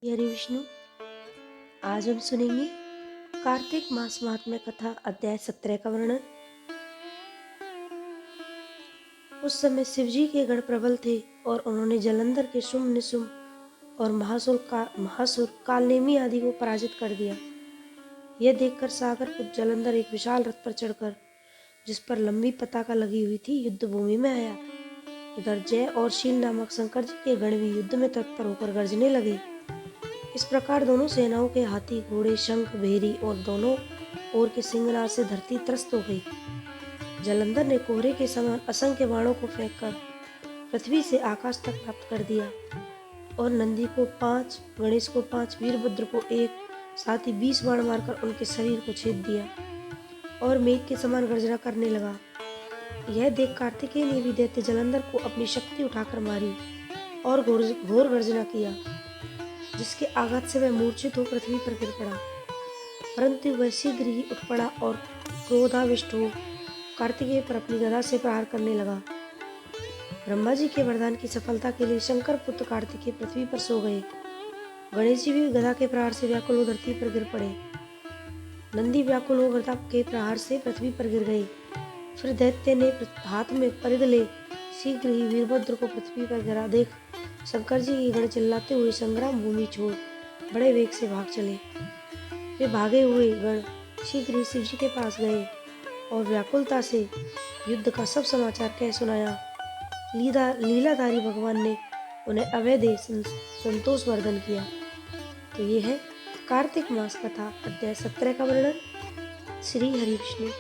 हरि विष्णु। आज हम सुनेंगे कार्तिक मास महात्म्य कथा अध्याय 17 का वर्णन। उस समय शिवजी के गण प्रबल थे और उन्होंने जलंधर के शुंभ निशुंभ और महासुर कालनेमी आदि को पराजित कर दिया। यह देखकर सागर पुत्र जलंधर एक विशाल रथ पर चढ़कर, जिस पर लंबी पताका लगी हुई थी, युद्ध भूमि में आया। इधर जय और शील नामक शंकर जी के गण भी युद्ध में तत्पर होकर गरजने लगे। इस प्रकार दोनों सेनाओं के हाथी, घोड़े, शंख, भेरी और दोनों ओर के सिंहनाद से धरती त्रस्त हो गई। जलंधर ने कोहरे के समान असंख्य बाणों को फेंककर पृथ्वी से आकाश तक प्राप्त कर दिया और नंदी को 5, गणेश को 5, वीरभद्र को 1, साथ ही 20 बाण मारकर उनके शरीर को छेद दिया और मेघ के समान गर्जना करने लगा। यह देख कार्तिकेय ने भी दैत्य जलंधर को अपनी शक्ति उठाकर मारी और घोर गर्जना किया, जिसके आघात से वह मूर्छित हो पृथ्वी पर गिर पड़ा। परंतु वह शीघ्र ही उठ पड़ा और क्रोधाविष्ट हो कार्तिकेय पर अपनी गदा से प्रहार करने लगा। ब्रह्मा जी के वरदान की सफलता के लिए शंकर पुत्र कार्तिकेय पृथ्वी पर सो गए। गणेश जी भी गदा के प्रहार से व्याकुल हो धरती पर गिर पड़े। नंदी व्याकुल हो गदा के प्रहार से पृथ्वी पर गिर गए। फिर दैत्य ने हाथ में परिघ ले शीघ्र ही वीरभद्र को पृथ्वी पर गिरा देख शंकर जी के गण चिल्लाते हुए संग्राम भूमि छोड़ बड़े वेग से भाग चले। वे भागे हुए गण शीघ्र ही शिव जी के पास गए और व्याकुलता से युद्ध का सब समाचार कह सुनाया। लीलाधारी भगवान ने उन्हें अभय दे संतोष वर्धन किया। तो ये है कार्तिक मास कथा अध्याय 17 का वर्णन। श्री हरि विष्णु।